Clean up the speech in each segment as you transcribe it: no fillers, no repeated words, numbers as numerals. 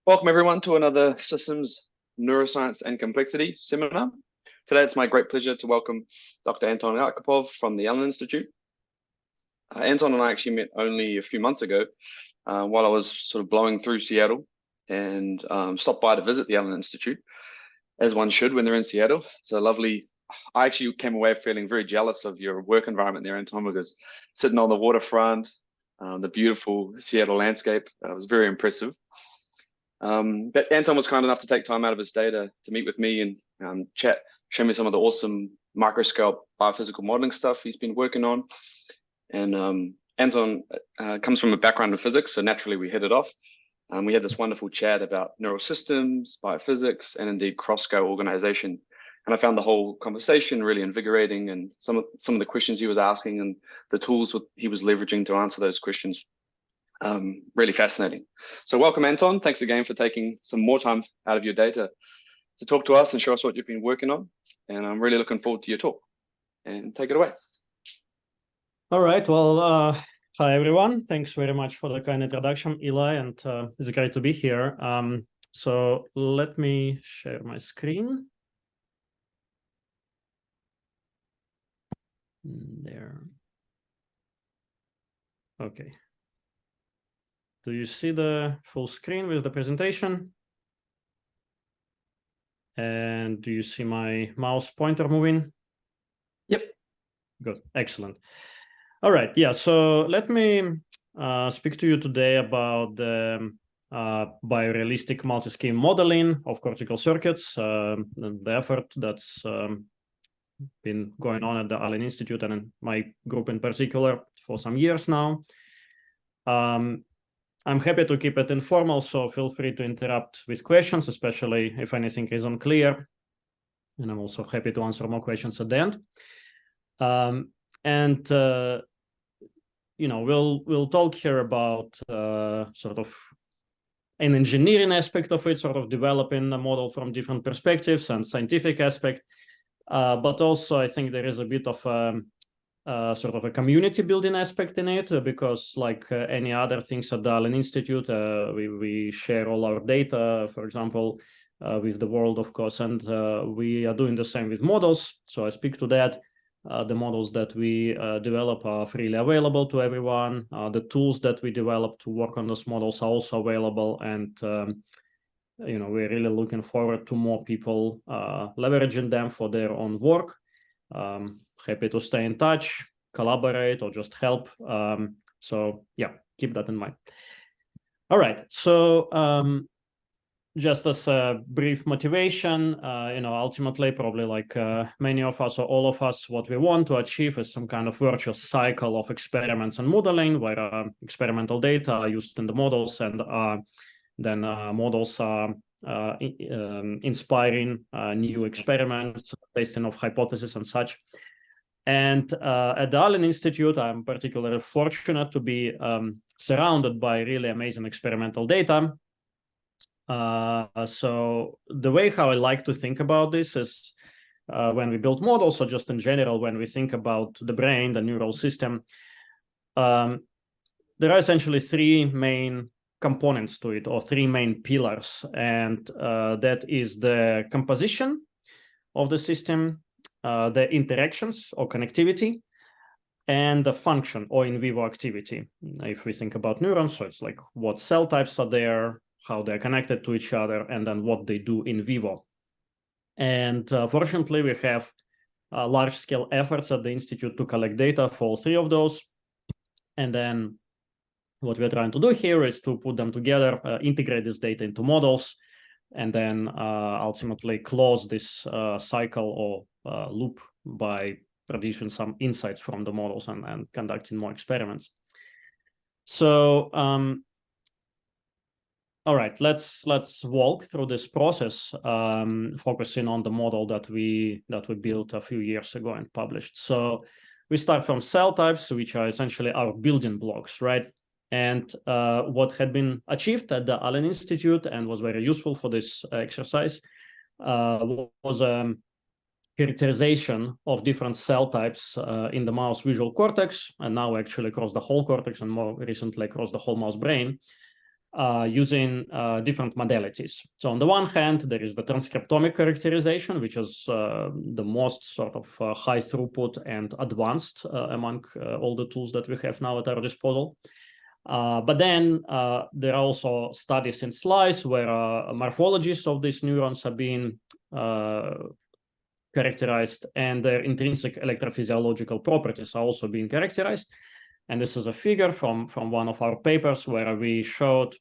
Welcome everyone to another Systems, Neuroscience and Complexity seminar. Today it's my great pleasure to welcome Dr. Anton Arkhipov from the Allen Institute. Anton and I actually met only a few months ago while I was sort of blowing through Seattle and stopped by to visit the Allen Institute, as one should when they're in Seattle. It's a lovely, I actually came away feeling very jealous of your work environment there, Anton, because sitting on the waterfront, the beautiful Seattle landscape was very impressive. But Anton was kind enough to take time out of his day to meet with me and chat, show me some of the awesome microscale biophysical modeling stuff he's been working on. And Anton comes from a background in physics, so naturally we hit it off. We had this wonderful chat about neural systems, biophysics, and indeed cross-scale organization. And I found the whole conversation really invigorating, and some of the questions he was asking and the tools he was leveraging to answer those questions really fascinating. So welcome, Anton. Thanks again for taking some more time out of your day to talk to us and show us what you've been working on. And I'm really looking forward to your talk. And take it away. All right. Well, hi, everyone. Thanks very much for the kind introduction, Eli, and it's great to be here. So let me share my screen. There. Okay. Do you see the full screen with the presentation? And do you see my mouse pointer moving? Yep. Good. Excellent. All right. Yeah. So let me speak to you today about the biorealistic multiscale modeling of cortical circuits, and the effort that's been going on at the Allen Institute and in my group in particular for some years now. I'm happy to keep it informal, so feel free to interrupt with questions, especially if anything is unclear. And I'm also happy to answer more questions at the end. You know, we'll talk here about sort of an engineering aspect of it, sort of developing a model from different perspectives and scientific aspect. But also, I think there is a bit of sort of a community building aspect in it, because like any other things at the Allen Institute, we share all our data, for example, with the world, of course, and we are doing the same with models. So I speak to that. The models that we develop are freely available to everyone. The tools that we develop to work on those models are also available, and you know, we're really looking forward to more people leveraging them for their own work. Happy to stay in touch, collaborate, or just help. So yeah, keep that in mind. All right. So just as a brief motivation, you know, ultimately, probably like many of us or all of us, what we want to achieve is some kind of virtuous cycle of experiments and modeling, where experimental data are used in the models, and then models are inspiring new experiments, testing of hypotheses and such. And at the Allen Institute, I'm particularly fortunate to be surrounded by really amazing experimental data. So the way how I like to think about this is when we build models, or just in general, when we think about the brain, the neural system, there are essentially three main components to it, or three main pillars, and that is the composition of the system, the interactions or connectivity, and the function or in vivo activity. If we think about neurons, so it's like what cell types are there, how they're connected to each other, and then what they do in vivo. And fortunately, we have large-scale efforts at the Institute to collect data for all three of those. And then what we're trying to do here is to put them together, integrate this data into models, and then ultimately close this cycle or loop by producing some insights from the models and conducting more experiments. So, all right, let's walk through this process, focusing on the model that we built a few years ago and published. So we start from cell types, which are essentially our building blocks, right? And what had been achieved at the Allen Institute and was very useful for this exercise was characterization of different cell types in the mouse visual cortex, and now actually across the whole cortex, and more recently across the whole mouse brain, using different modalities. So on the one hand, there is the transcriptomic characterization, which is the most sort of high throughput and advanced among all the tools that we have now at our disposal. But then there are also studies in slice where morphologies of these neurons are being characterized, and their intrinsic electrophysiological properties are also being characterized. And this is a figure from one of our papers where we showed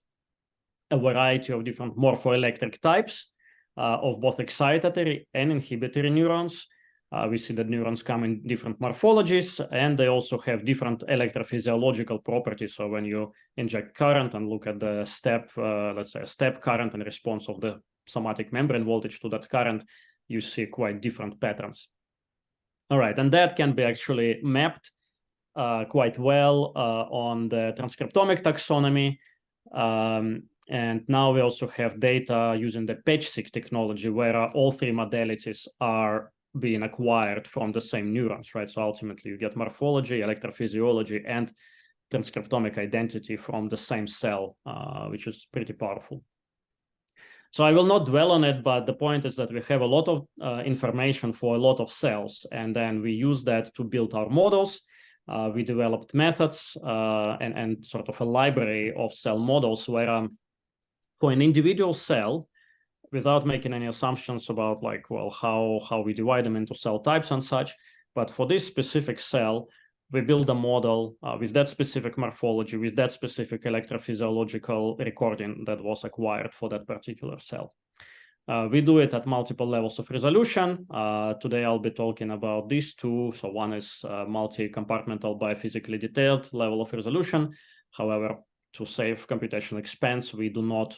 a variety of different morpho-electric types of both excitatory and inhibitory neurons. We see that neurons come in different morphologies, and they also have different electrophysiological properties. So when you inject current and look at the step, let's say a step current and response of the somatic membrane voltage to that current, you see quite different patterns. All right, and that can be actually mapped quite well on the transcriptomic taxonomy. And now we also have data using the patch-seq technology where all three modalities are being acquired from the same neurons, right? So ultimately you get morphology, electrophysiology, and transcriptomic identity from the same cell, which is pretty powerful. So I will not dwell on it, but the point is that we have a lot of information for a lot of cells, and then we use that to build our models. We developed methods and sort of a library of cell models where for an individual cell, without making any assumptions about like, well, how we divide them into cell types and such, but for this specific cell, we build a model with that specific morphology, with that specific electrophysiological recording that was acquired for that particular cell. We do it at multiple levels of resolution. Today, I'll be talking about these two. So one is multi-compartmental biophysically detailed level of resolution. However, to save computational expense, we do not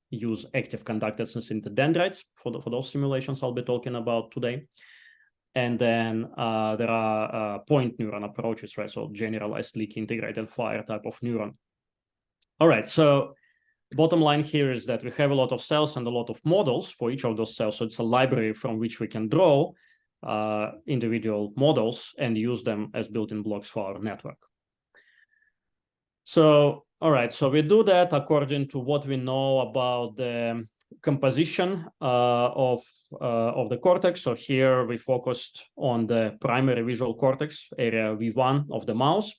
use active conductances in the dendrites for those simulations I'll be talking about today. And then there are point neuron approaches, right? So generalized leaky integrated fire type of neuron. All right, so bottom line here is that we have a lot of cells and a lot of models for each of those cells. So it's a library from which we can draw individual models and use them as built-in blocks for our network. So, all right, so we do that according to what we know about the composition of the cortex. So here we focused on the primary visual cortex, area V1 of the mouse.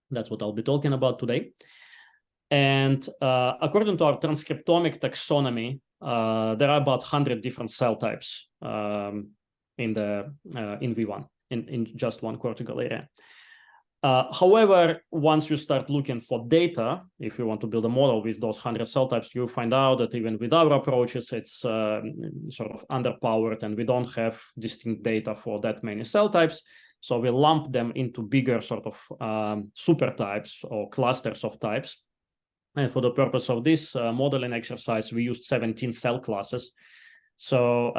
That's what I'll be talking about today. And according to our transcriptomic taxonomy, there are about 100 different cell types in V1, in just one cortical area. However, once you start looking for data, if you want to build a model with those 100 cell types, you find out that even with our approaches, it's sort of underpowered and we don't have distinct data for that many cell types. So we lump them into bigger sort of super types or clusters of types. And for the purpose of this modeling exercise, we used 17 cell classes. So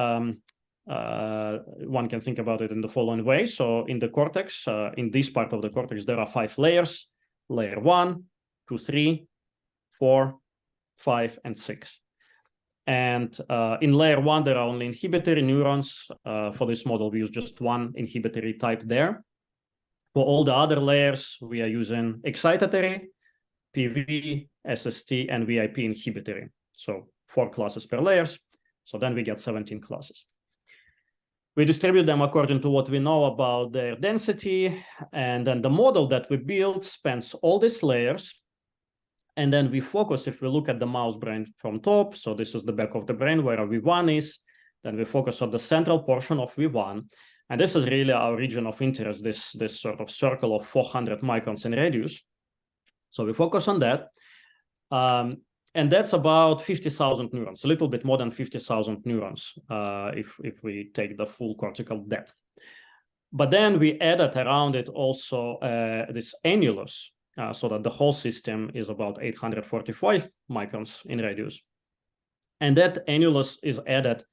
one can think about it in the following way. So in the cortex, in this part of the cortex, there are 5 layers: layer 1, 2, 3, 4, 5, and 6. And in layer 1, there are only inhibitory neurons. For this model, we use just one inhibitory type there. For all the other layers, we are using excitatory, PV, SST, and VIP inhibitory. So 4 classes per layers. So then we get 17 classes. We distribute them according to what we know about their density. And then the model that we build spans all these layers. And then we focus, if we look at the mouse brain from top, so this is the back of the brain where V1 is, then we focus on the central portion of V1. And this is really our region of interest, this sort of circle of 400 microns in radius. So we focus on that. And that's about 50,000 neurons, a little bit more than 50,000 neurons if we take the full cortical depth. But then we added around it also this annulus, so that the whole system is about 845 microns in radius. And that annulus is added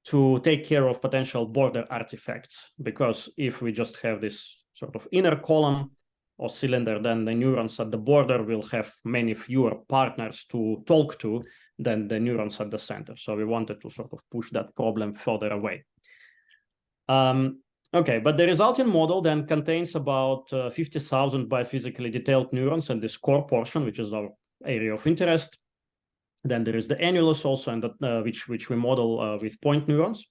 to take care of potential border artifacts, because if we just have this sort of inner column or cylinder, then the neurons at the border will have many fewer partners to talk to than the neurons at the center. So we wanted to sort of push that problem further away. Okay, but the resulting model then contains about 50,000 biophysically detailed neurons in this core portion, which is our area of interest. Then there is the annulus also, and which we model with point neurons.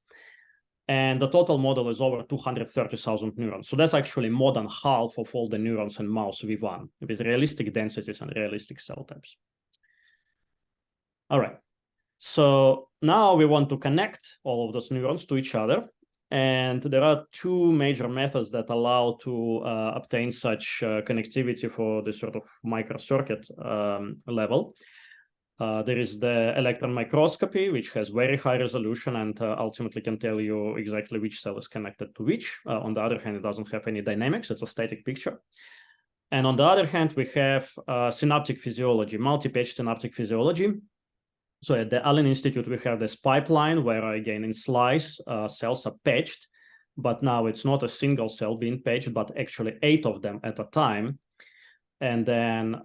And the total model is over 230,000 neurons. So that's actually more than half of all the neurons in mouse V1 with realistic densities and realistic cell types. All right. So now we want to connect all of those neurons to each other. And there are two major methods that allow to obtain such connectivity for this sort of microcircuit level. There is the electron microscopy, which has very high resolution and ultimately can tell you exactly which cell is connected to which. On the other hand, it doesn't have any dynamics. It's a static picture. And on the other hand, we have synaptic physiology, multi-patch synaptic physiology. So at the Allen Institute, we have this pipeline where, again, in slice, cells are patched, but now it's not a single cell being patched, but actually 8 of them at a time. And then,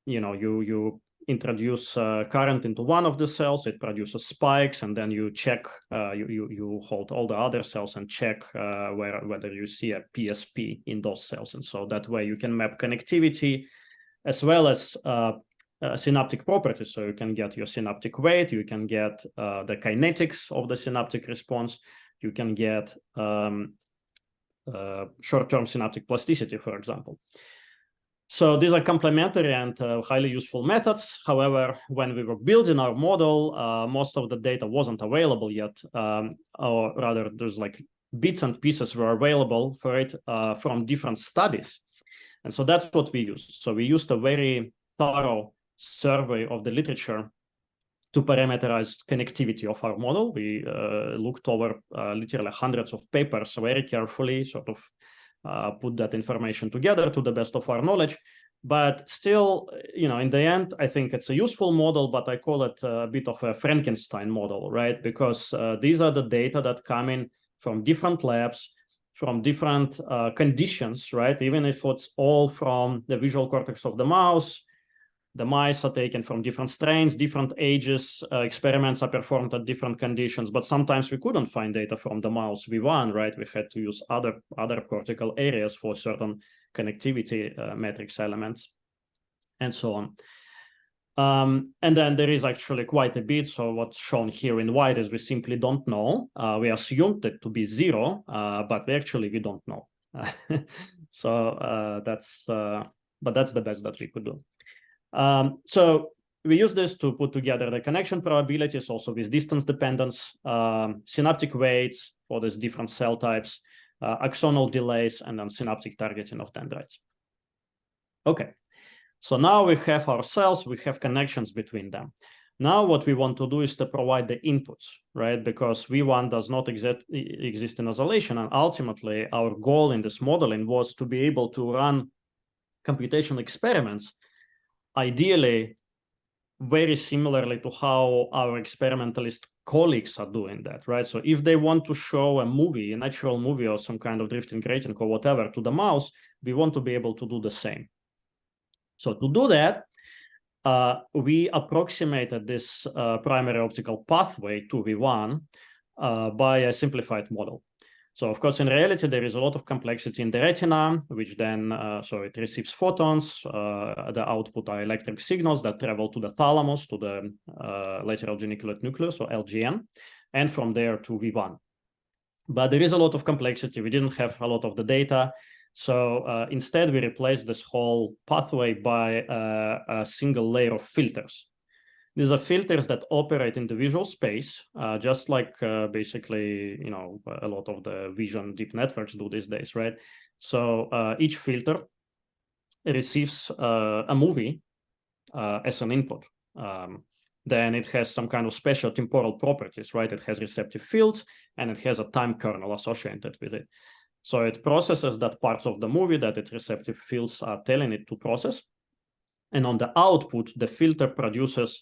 you introduce current into one of the cells, it produces spikes, and then you check, you hold all the other cells and check whether you see a PSP in those cells. And so that way you can map connectivity as well as synaptic properties. So you can get your synaptic weight, you can get the kinetics of the synaptic response, you can get short-term synaptic plasticity, for example. So these are complementary and highly useful methods. However, when we were building our model, most of the data wasn't available yet, or rather there's like bits and pieces were available for it from different studies. And so that's what we used. So we used a very thorough survey of the literature to parameterize connectivity of our model. We looked over literally hundreds of papers very carefully, sort of put that information together to the best of our knowledge. But still, in the end, I think it's a useful model, but I call it a bit of a Frankenstein model, right? Because these are the data that come in from different labs, from different conditions, right? Even if it's all from the visual cortex of the mouse, the mice are taken from different strains, different ages, experiments are performed at different conditions, but sometimes we couldn't find data from the mouse V1, right? We had to use other cortical areas for certain connectivity matrix elements, and so on. And then there is actually quite a bit. So what's shown here in white is we simply don't know. We assumed it to be 0, but we don't know. So that's the best that we could do. So we use this to put together the connection probabilities, also with distance dependence, synaptic weights for these different cell types, axonal delays, and then synaptic targeting of dendrites. Okay, so now we have our cells, we have connections between them. Now what we want to do is to provide the inputs, right? Because V1 does not exist in isolation, and ultimately our goal in this modeling was to be able to run computational experiments ideally very similarly to how our experimentalist colleagues are doing that, right? So if they want to show a movie, a natural movie or some kind of drifting grating or whatever to the mouse, we want to be able to do the same. So to do that, we approximated this primary optical pathway to V1 by a simplified model. So of course, in reality, there is a lot of complexity in the retina, which then, so it receives photons. The output are electric signals that travel to the thalamus, to the lateral geniculate nucleus, or LGN, and from there to V1. But there is a lot of complexity. We didn't have a lot of the data. So instead, we replaced this whole pathway by a single layer of filters. These are filters that operate in the visual space, just like basically, a lot of the vision deep networks do these days, right? So each filter receives a movie as an input. Then it has some kind of special temporal properties, right? It has receptive fields, and it has a time kernel associated with it. So it processes that parts of the movie that its receptive fields are telling it to process. And on the output, the filter produces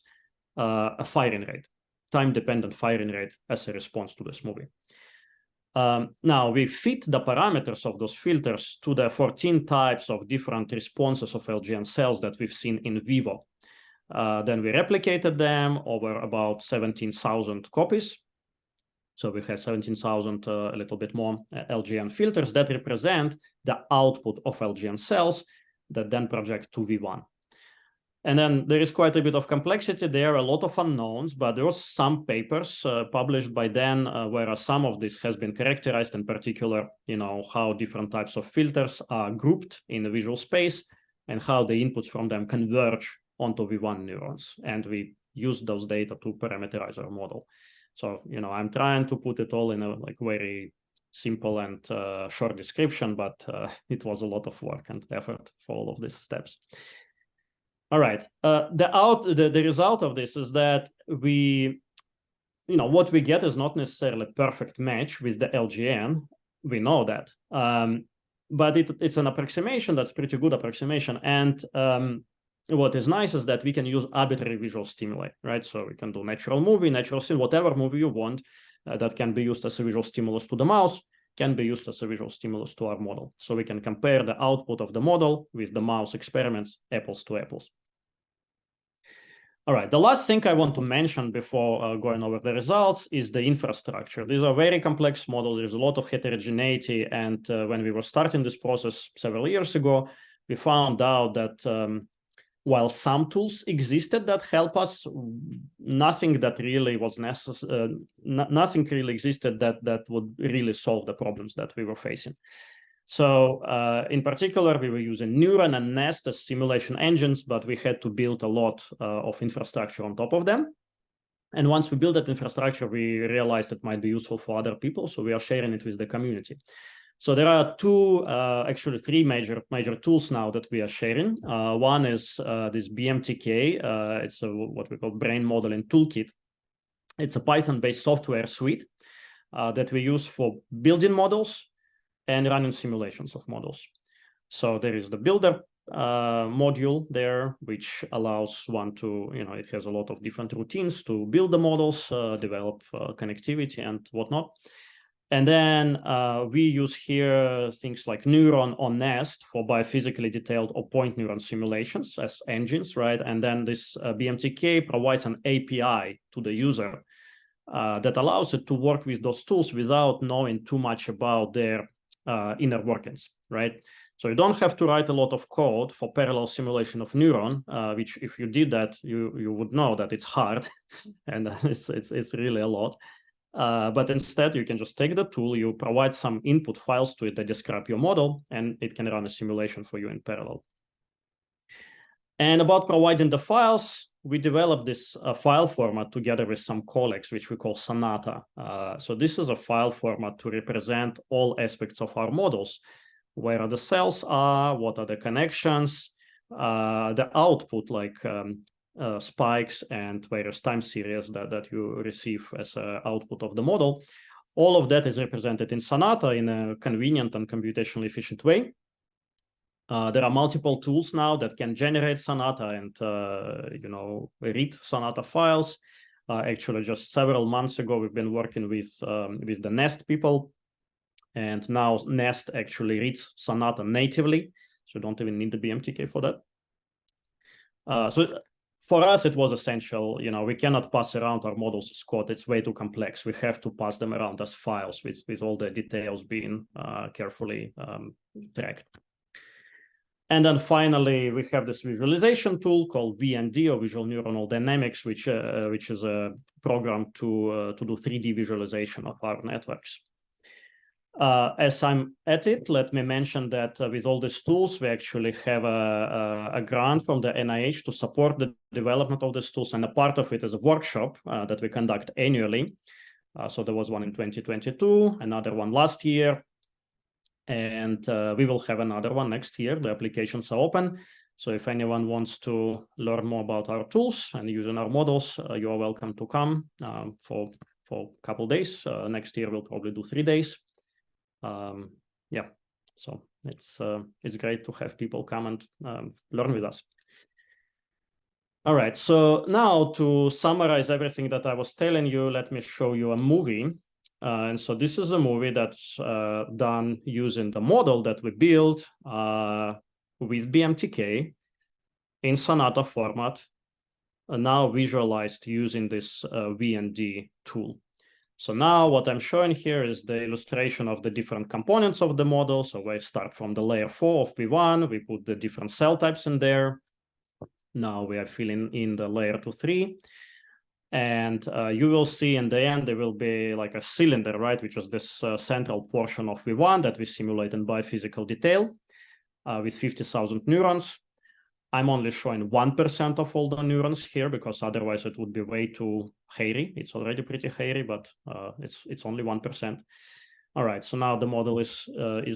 a firing rate, time-dependent firing rate as a response to this movie. Now, we fit the parameters of those filters to the 14 types of different responses of LGN cells that we've seen in vivo. Then we replicated them over about 17,000 copies. So we had 17,000, a little bit more LGN filters that represent the output of LGN cells that then project to V1. And then there is quite a bit of complexity. There are a lot of unknowns, but there was some papers published by then where some of this has been characterized, in particular, how different types of filters are grouped in the visual space and how the inputs from them converge onto V1 neurons. And we use those data to parameterize our model. So, I'm trying to put it all in a very simple and short description, but it was a lot of work and effort for all of these steps. All right. The result of this is that what we get is not necessarily a perfect match with the LGN. We know that. But it's an approximation that's pretty good approximation. And what is nice is that we can use arbitrary visual stimuli, right? So we can do natural movie, natural scene, whatever movie you want that can be used as a visual stimulus to the mouse can be used as a visual stimulus to our model. So we can compare the output of the model with the mouse experiments, apples to apples. All right, the last thing I want to mention before going over the results is the infrastructure. These are very complex models. There's a lot of heterogeneity. And when we were starting this process several years ago, we found out that while some tools existed that help us, nothing that really was necessary, nothing really existed that would really solve the problems that we were facing. So in particular, we were using Neuron and Nest as simulation engines, but we had to build a lot of infrastructure on top of them. And once we built that infrastructure, we realized it might be useful for other people. So we are sharing it with the community. So there are actually three major tools now that we are sharing. One is this BMTK. It's what we call brain modeling toolkit. It's a Python-based software suite that we use for building models and running simulations of models. So there is the builder module there, which allows one to, it has a lot of different routines to build the models, develop connectivity and whatnot. And then we use here things like Neuron or Nest for biophysically detailed or point neuron simulations as engines, right? And then this BMTK provides an API to the user that allows it to work with those tools without knowing too much about their inner workings, right? So you don't have to write a lot of code for parallel simulation of neuron, which if you did that, you would know that it's hard and it's really a lot. But instead, you can just take the tool, you provide some input files to it that describe your model, and it can run a simulation for you in parallel. And about providing the files, we developed this file format together with some colleagues, which we call Sonata. So this is a file format to represent all aspects of our models. Where the cells are, what are the connections, the output like spikes and various time series that you receive as an output of the model. All of that is represented in Sonata in a convenient and computationally efficient way. There are multiple tools now that can generate Sonata and read Sonata files. Actually, just several months ago, we've been working with the Nest people, and now Nest actually reads Sonata natively, so you don't even need the BMTK for that. So for us, it was essential. We cannot pass around our models as code. It's way too complex. We have to pass them around as files with all the details being carefully tracked. And then finally, we have this visualization tool called VND, or Visual Neuronal Dynamics, which is a program to do 3D visualization of our networks. As I'm at it, let me mention that with all these tools, we actually have a grant from the NIH to support the development of these tools, and a part of it is a workshop that we conduct annually. So there was one in 2022, another one last year, and we will have another one next year. The applications are open. So if anyone wants to learn more about our tools and using our models, you are welcome to come for a couple of days. Next year, we'll probably do 3 days. Yeah, so it's great to have people come and learn with us. All right, so now to summarize everything that I was telling you, let me show you a movie. And so this is a movie that's done using the model that we built with BMTK in Sonata format, and now visualized using this VND tool. So now what I'm showing here is the illustration of the different components of the model. So we start from the layer 4 of V1, we put the different cell types in there. Now we are filling in the layer 2, 3. And you will see in the end, there will be like a cylinder, right? Which is this central portion of V1 that we simulate in biophysical detail with 50,000 neurons. I'm only showing 1% of all the neurons here because otherwise it would be way too hairy. It's already pretty hairy, but it's only 1%. All right, so now the model is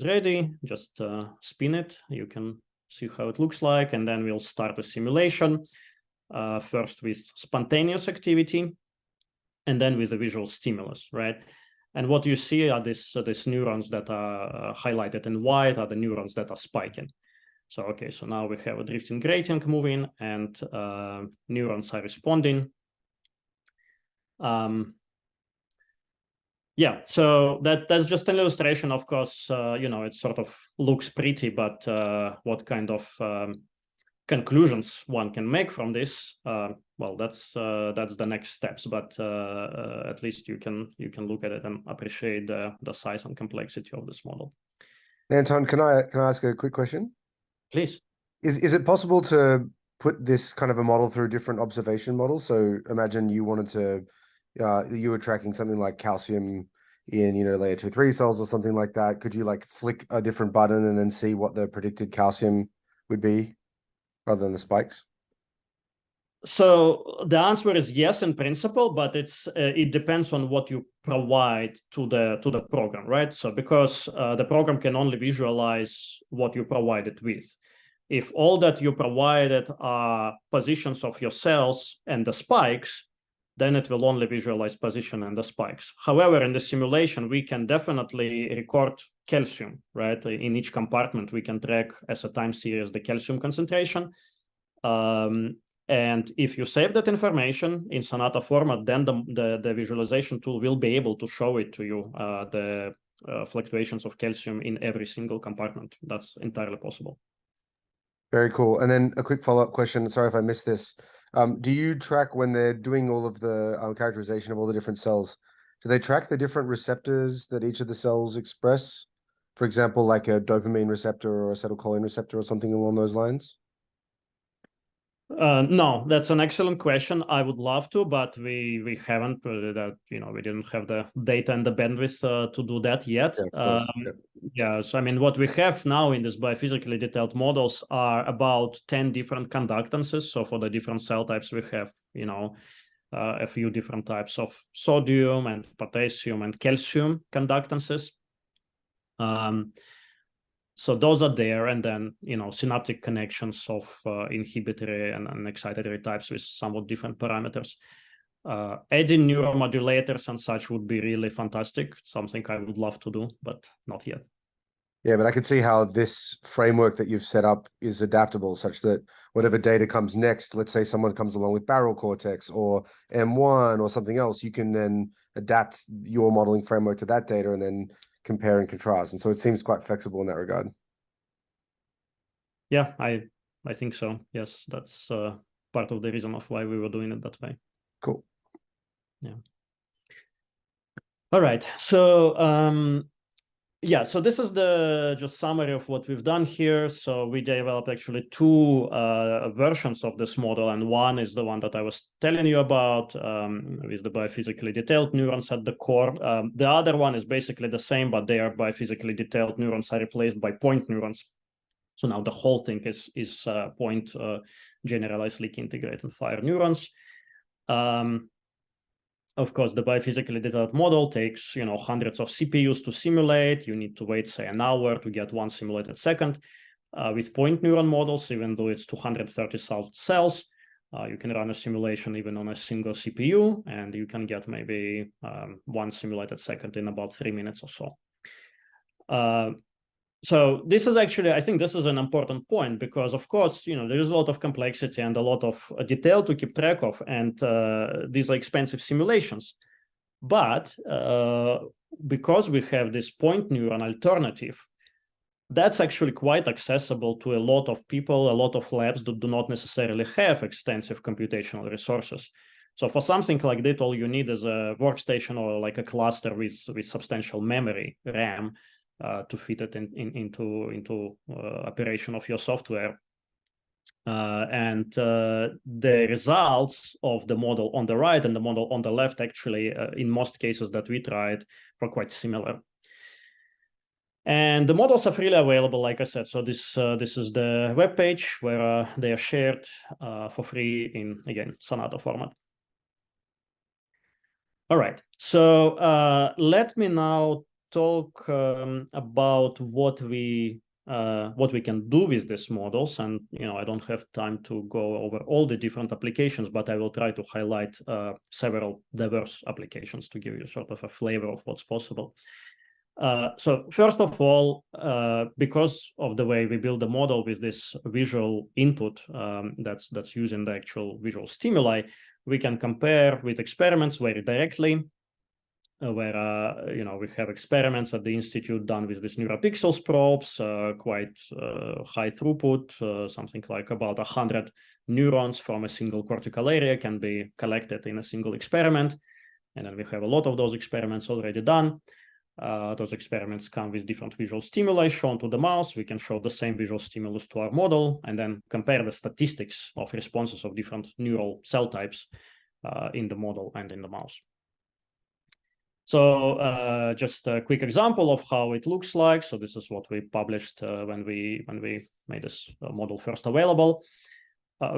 ready. Just spin it. You can see how it looks like, and then we'll start a simulation. First with spontaneous activity, and then with a visual stimulus, right? And what you see are these neurons that are highlighted in white are the neurons that are spiking. So, okay, so now we have a drifting gradient moving, and neurons are responding. Yeah, so that's just an illustration. Of course, it sort of looks pretty, but what kind of conclusions one can make from this, well, that's the next steps, but at least you can look at it and appreciate the size and complexity of this model. Anton, can I ask a quick question? Please. Is it possible to put this kind of a model through different observation models? So imagine you wanted to you were tracking something like calcium in layer 2, 3 cells or something like that. Could you like flick a different button and then see what the predicted calcium would be rather than the spikes? So the answer is yes in principle, but it depends on what you provide to the program, right? So because the program can only visualize what you provide it with. If all that you provided are positions of your cells and the spikes, then it will only visualize position and the spikes. However, in the simulation, we can definitely record calcium, right? In each compartment, we can track as a time series the calcium concentration. And if you save that information in Sonata format, then the visualization tool will be able to show it to you, the fluctuations of calcium in every single compartment. That's entirely possible. Very cool. And then a quick follow-up question. Sorry if I missed this. Do you track when they're doing all of the characterization of all the different cells? Do they track the different receptors that each of the cells express? For example, like a dopamine receptor or acetylcholine receptor or something along those lines? No, that's an excellent question. I would love to, but we haven't. That we didn't have the data and the bandwidth to do that yet. Yeah, so I mean, what we have now in this biophysically detailed models are about 10 different conductances. So for the different cell types, we have a few different types of sodium and potassium and calcium conductances. So those are there, and then synaptic connections of inhibitory and excitatory types with somewhat different parameters. Adding neuromodulators and such would be really fantastic. Something I would love to do, but not yet. Yeah, but I could see how this framework that you've set up is adaptable, such that whatever data comes next, let's say someone comes along with barrel cortex or M1 or something else, you can then adapt your modeling framework to that data and then compare and contrast. And so it seems quite flexible in that regard. Yeah, I think so. Yes, that's part of the reason of why we were doing it that way. Cool. Yeah. All right. So yeah, so this is the just summary of what we've done here. So we developed actually two versions of this model, and one is the one that I was telling you about with the biophysically detailed neurons at the core. The other one is basically the same, but they are biophysically detailed neurons are replaced by point neurons. So now the whole thing is point generalized leaky integrated fire neurons. Of course, the biophysically detailed model takes hundreds of CPUs to simulate. You need to wait, say, an hour to get one simulated second. With point neuron models, even though it's 230,000 cells, you can run a simulation even on a single CPU, and you can get maybe one simulated second in about 3 minutes or so. So this is actually, I think this is an important point because, of course, there is a lot of complexity and a lot of detail to keep track of, and these are expensive simulations. But because we have this point neuron alternative, that's actually quite accessible to a lot of people, a lot of labs that do not necessarily have extensive computational resources. So for something like that, all you need is a workstation or like a cluster with substantial memory, RAM, to fit it into operation of your software. And the results of the model on the right and the model on the left, actually, in most cases that we tried, were quite similar. And the models are freely available, like I said. So this is the web page where they are shared for free in, again, Sonata format. All right. So let me now talk about what we can do with these models. And I don't have time to go over all the different applications, but I will try to highlight several diverse applications to give you sort of a flavor of what's possible. So first of all, because of the way we build the model with this visual input that's using the actual visual stimuli, we can compare with experiments very directly, where we have experiments at the institute done with these neuropixels probes, quite high throughput, something like about 100 neurons from a single cortical area can be collected in a single experiment. And then we have a lot of those experiments already done. Those experiments come with different visual stimuli shown to the mouse. We can show the same visual stimulus to our model and then compare the statistics of responses of different neural cell types in the model and in the mouse. So just a quick example of how it looks like. So this is what we published when we made this model first available.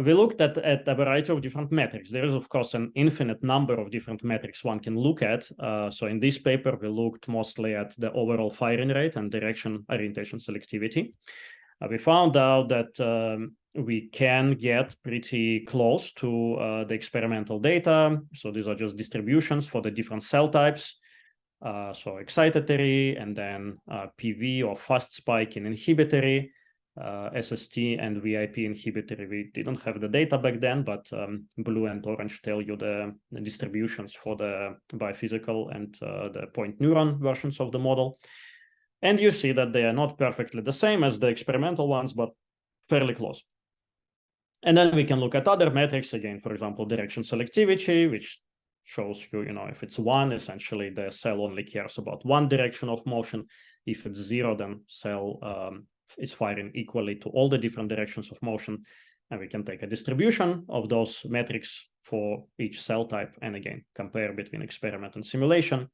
We looked at a variety of different metrics. There is, of course, an infinite number of different metrics one can look at. So in this paper, we looked mostly at the overall firing rate and direction orientation selectivity. We found out that we can get pretty close to the experimental data. So these are just distributions for the different cell types. So excitatory, and then PV or fast spike in inhibitory, SST and VIP inhibitory. We didn't have the data back then, but blue and orange tell you the distributions for the biophysical and the point neuron versions of the model. And you see that they are not perfectly the same as the experimental ones, but fairly close. And then we can look at other metrics, again, for example, direction selectivity, which shows you, if it's 1, essentially the cell only cares about one direction of motion. If it's 0, then cell is firing equally to all the different directions of motion. And we can take a distribution of those metrics for each cell type, and again, compare between experiment and simulation.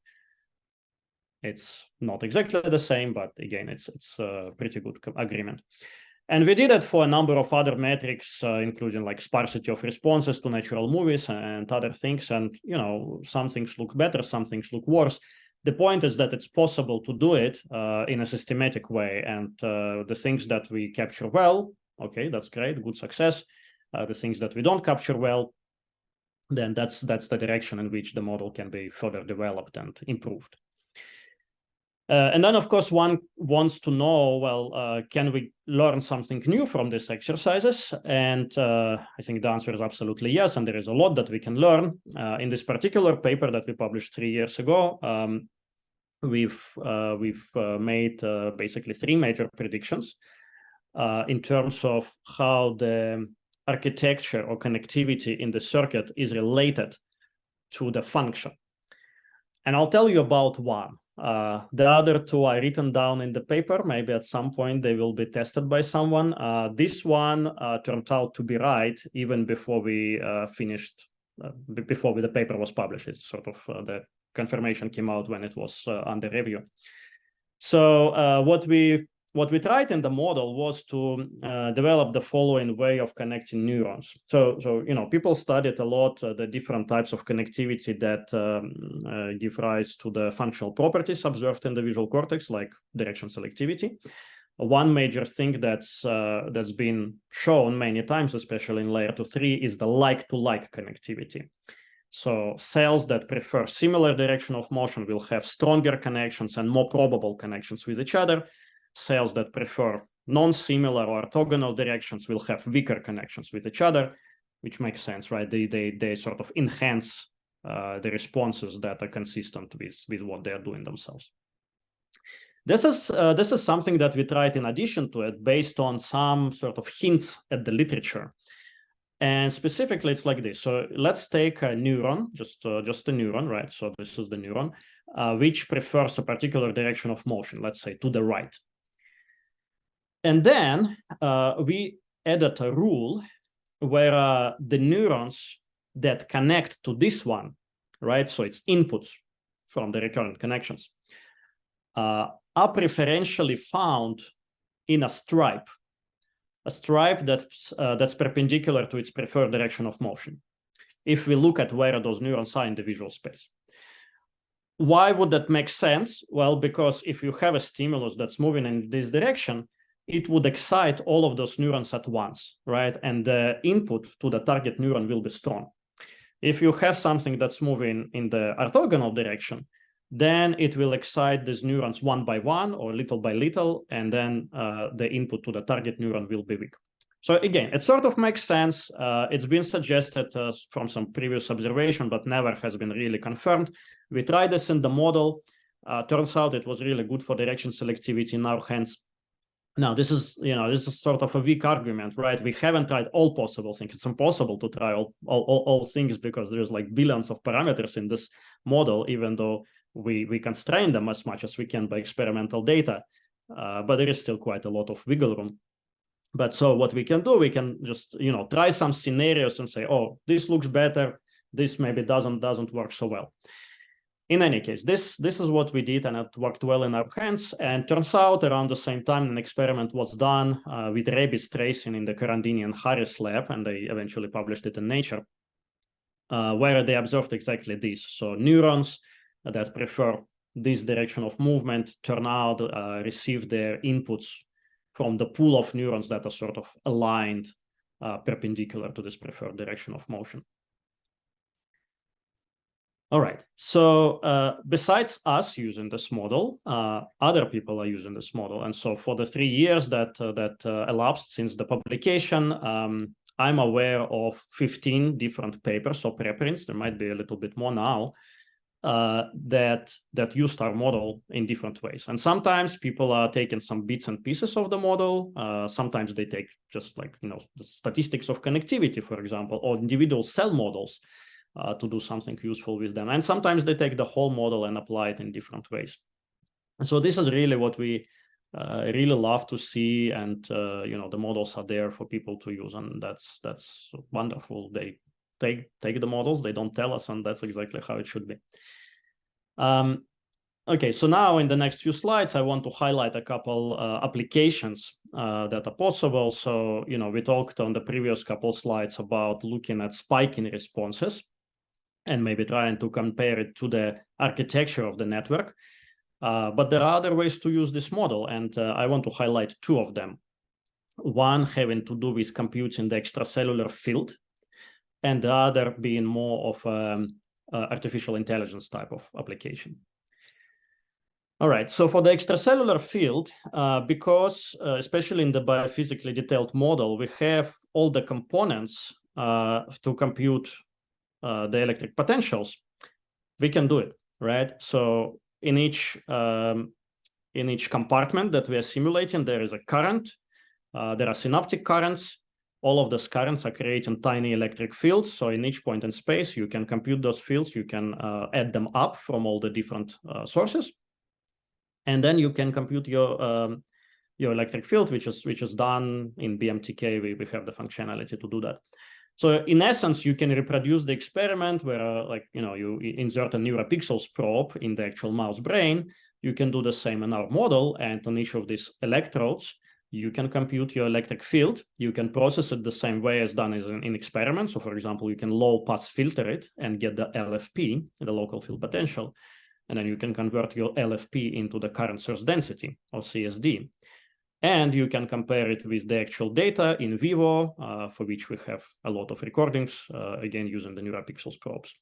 It's not exactly the same, but again, it's a pretty good agreement. And we did it for a number of other metrics, including like sparsity of responses to natural movies and other things. And, some things look better, some things look worse. The point is that it's possible to do it in a systematic way. And the things that we capture well, okay, that's great, good success. The things that we don't capture well, then that's the direction in which the model can be further developed and improved. And then, of course, one wants to know, well, can we learn something new from these exercises? And I think the answer is absolutely yes. And there is a lot that we can learn. In this particular paper that we published 3 years ago, we've made basically 3 major predictions in terms of how the architecture or connectivity in the circuit is related to the function. And I'll tell you about one. The other 2 are written down in the paper. Maybe at some point they will be tested by someone. This one turned out to be right even before we finished, before the paper was published. It's sort of the confirmation came out when it was under review. So what we tried in the model was to develop the following way of connecting neurons. So people studied a lot the different types of connectivity that give rise to the functional properties observed in the visual cortex, like direction selectivity. One major thing that's been shown many times, especially in layer 2-3, is the like-to-like connectivity. So cells that prefer similar direction of motion will have stronger connections and more probable connections with each other. Cells that prefer non-similar or orthogonal directions will have weaker connections with each other, which makes sense, right? They sort of enhance the responses that are consistent with what they are doing themselves. This is something that we tried in addition to it, based on some sort of hints at the literature. And specifically, it's like this. So let's take a neuron, just a neuron, right? So this is the neuron, which prefers a particular direction of motion, let's say to the right. And then we added a rule where the neurons that connect to this one, right? So it's inputs from the recurrent connections, are preferentially found in a stripe that's perpendicular to its preferred direction of motion, if we look at where those neurons are in the visual space. Why would that make sense? Well, because if you have a stimulus that's moving in this direction, it would excite all of those neurons at once, right? And the input to the target neuron will be strong. If you have something that's moving in the orthogonal direction, then it will excite these neurons one by one or little by little, and then the input to the target neuron will be weak. So again, it sort of makes sense. It's been suggested from some previous observation, but never has been really confirmed. We tried this in the model. Turns out it was really good for direction selectivity in our hands. Now, this is sort of a weak argument, right? We haven't tried all possible things. It's impossible to try all things because there's like billions of parameters in this model, even though we constrain them as much as we can by experimental data. But there is still quite a lot of wiggle room. But so what we can do, we can just try some scenarios and say, oh, this looks better. This maybe doesn't work so well. In any case, this is what we did, and it worked well in our hands. And turns out around the same time, an experiment was done with rabies tracing in the Carandini and Harris lab, and they eventually published it in Nature, where they observed exactly this. So neurons that prefer this direction of movement turn out receive their inputs from the pool of neurons that are sort of aligned perpendicular to this preferred direction of motion. All right, so besides us using this model, other people are using this model. And so for the 3 years that elapsed since the publication, I'm aware of 15 different papers or preprints. There might be a little bit more now that used our model in different ways. And sometimes people are taking some bits and pieces of the model. Sometimes they take just like, the statistics of connectivity, for example, or individual cell models to do something useful with them. And sometimes they take the whole model and apply it in different ways. And so this is really what we really love to see. And, the models are there for people to use. And that's wonderful. They take the models, they don't tell us, and that's exactly how it should be. Okay, so now in the next few slides, I want to highlight a couple applications that are possible. So, we talked on the previous couple slides about looking at spiking responses and maybe trying to compare it to the architecture of the network. But there are other ways to use this model, and I want to highlight 2 of them. One having to do with computing the extracellular field, and the other being more of artificial intelligence type of application. All right, so for the extracellular field, because especially in the biophysically detailed model, we have all the components to compute the electric potentials, we can do it, right? So in each compartment that we are simulating, there is a current, there are synaptic currents. All of those currents are creating tiny electric fields. So in each point in space, you can compute those fields. You can add them up from all the different sources. And then you can compute your electric field, which is done in BMTK. We have the functionality to do that. So in essence, you can reproduce the experiment where you insert a neuropixels probe in the actual mouse brain. You can do the same in our model. And on each of these electrodes, you can compute your electric field. You can process it the same way as done in experiments. So for example, you can low pass filter it and get the LFP, the local field potential. And then you can convert your LFP into the current source density, or CSD. And you can compare it with the actual data in vivo, for which we have a lot of recordings, again, using the NeuroPixels probes.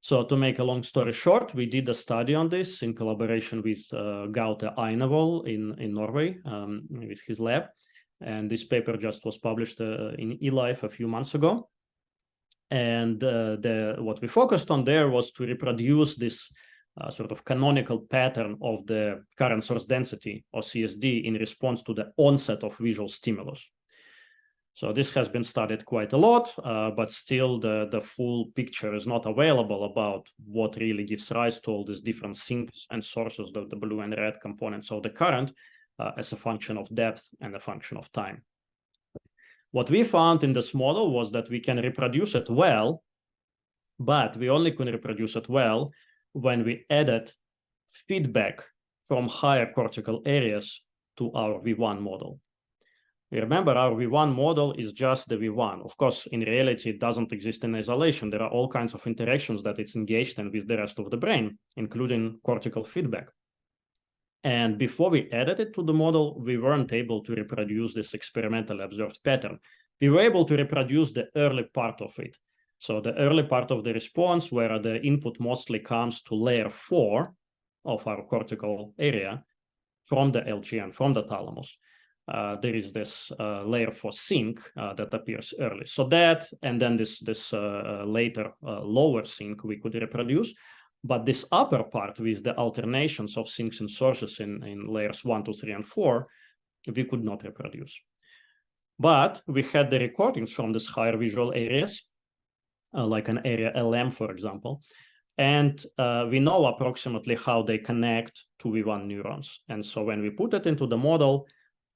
So to make a long story short, we did a study on this in collaboration with Gaute Einevold in Norway, with his lab. And this paper just was published in eLife a few months ago. And what we focused on there was to reproduce this sort of canonical pattern of the current source density, or CSD, in response to the onset of visual stimulus. So this has been studied quite a lot, but still the full picture is not available about what really gives rise to all these different sinks and sources, the blue and red components of the current as a function of depth and a function of time. What we found in this model was that we can reproduce it well, but we only can reproduce it well when we added feedback from higher cortical areas to our V1 model. Remember, our V1 model is just the V1. Of course, in reality, it doesn't exist in isolation. There are all kinds of interactions that it's engaged in with the rest of the brain, including cortical feedback. And before we added it to the model, we weren't able to reproduce this experimentally observed pattern. We were able to reproduce the early part of it. So the early part of the response, where the input mostly comes to layer 4 of our cortical area from the LGN, from the thalamus. There is this layer 4 sync that appears early. So that, and then this later lower sync we could reproduce. But this upper part with the alternations of sinks and sources in layers 1, 2, 3, and 4, we could not reproduce. But we had the recordings from these higher visual areas, like an area LM, for example. And we know approximately how they connect to V1 neurons. And so when we put it into the model,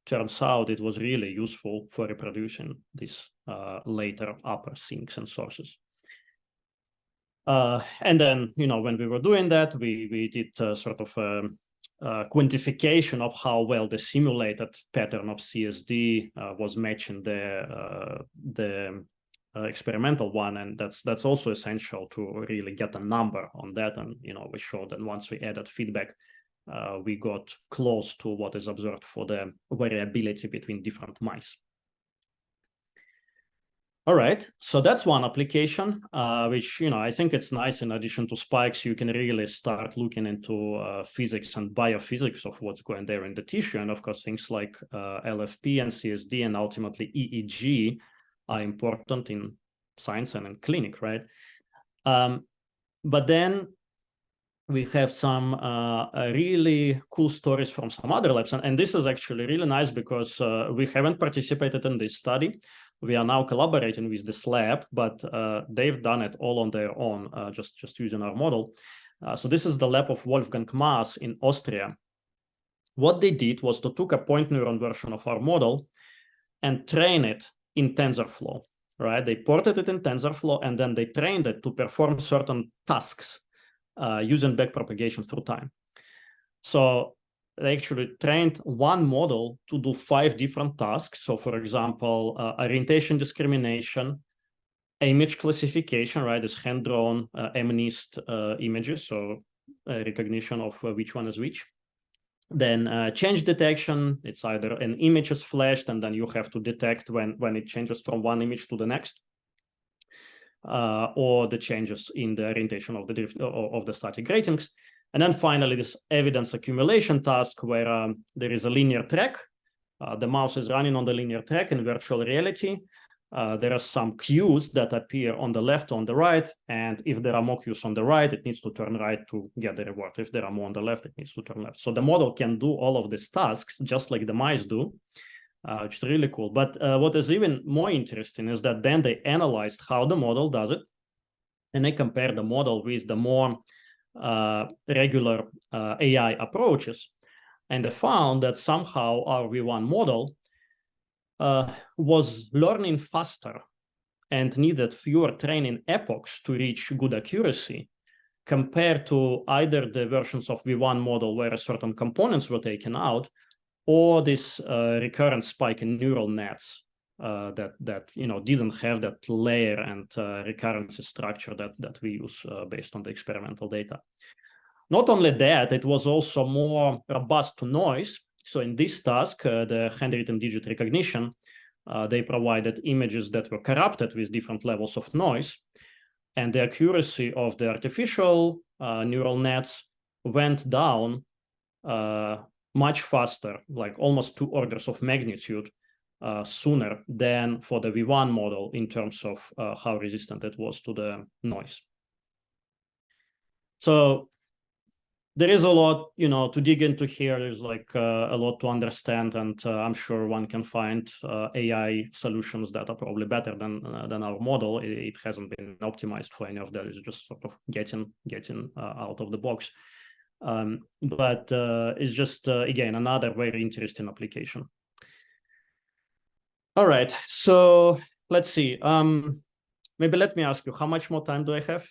turns out it was really useful for reproducing these later upper sinks and sources. And then, when we were doing that, we did sort of quantification of how well the simulated pattern of CSD was matching the experimental one, and that's also essential to really get a number on that. And we showed that once we added feedback, we got close to what is observed for the variability between different mice. All right, so that's one application, which, I think it's nice. In addition to spikes, you can really start looking into physics and biophysics of what's going there in the tissue. And of course, things like LFP and CSD and ultimately EEG are important in science and in clinic, right? But then we have some really cool stories from some other labs. And this is actually really nice because we haven't participated in this study. We are now collaborating with this lab, but they've done it all on their own, just using our model. So this is the lab of Wolfgang Maas in Austria. What they did was to took a point neuron version of our model and train it in TensorFlow, right? They ported it in TensorFlow, and then they trained it to perform certain tasks using backpropagation through time. So they actually trained one model to do 5 different tasks. So for example, orientation discrimination, image classification, right? This hand-drawn MNIST images, so recognition of which one is which. Then change detection, it's either an image is flashed and then you have to detect when it changes from one image to the next, or the changes in the orientation of the static ratings. And then finally, this evidence accumulation task where there is a linear track. The mouse is running on the linear track in virtual reality. There are some cues that appear on the left, on the right. And if there are more cues on the right, it needs to turn right to get the reward. If there are more on the left, it needs to turn left. So the model can do all of these tasks just like the mice do, which is really cool. But what is even more interesting is that then they analyzed how the model does it. And they compared the model with the more regular AI approaches, and they found that somehow our V1 model was learning faster and needed fewer training epochs to reach good accuracy compared to either the versions of V1 model where certain components were taken out, or this recurrent spike in neural nets that didn't have that layer and recurrency structure that we use based on the experimental data. Not only that, it was also more robust to noise. So in this task, the handwritten digit recognition, they provided images that were corrupted with different levels of noise, and the accuracy of the artificial neural nets went down much faster, like almost 2 orders of magnitude sooner than for the V1 model in terms of how resistant it was to the noise. So there is a lot, to dig into here. There's like a lot to understand, and I'm sure one can find AI solutions that are probably better than our model. It hasn't been optimized for any of that. It's just sort of getting out of the box. But it's just, again, another very interesting application. All right, so let's see. Maybe let me ask you, how much more time do I have?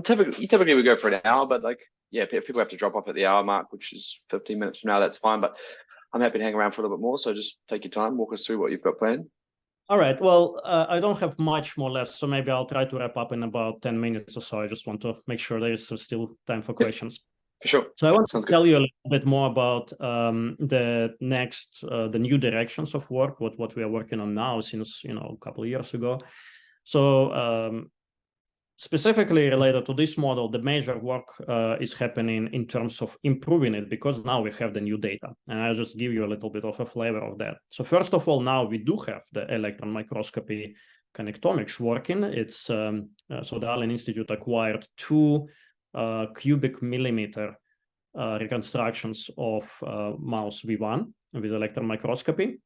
Typically we go for an hour, but like, yeah, if people have to drop off at the hour mark, which is 15 minutes from now, that's fine. But I'm happy to hang around for a little bit more. So just take your time, walk us through what you've got planned. All right, well, I don't have much more left, so maybe I'll try to wrap up in about 10 minutes or so. I just want to make sure there is still time for questions. For sure. So I want Sounds to tell you a little bit more about the new directions of work, what we are working on now since, a couple of years ago. So specifically related to this model, the major work is happening in terms of improving it, because now we have the new data. And I'll just give you a little bit of a flavor of that. So first of all, now we do have the electron microscopy connectomics working. It's so the Allen Institute acquired 2 cubic millimeter reconstructions of mouse V1 with electron microscopy.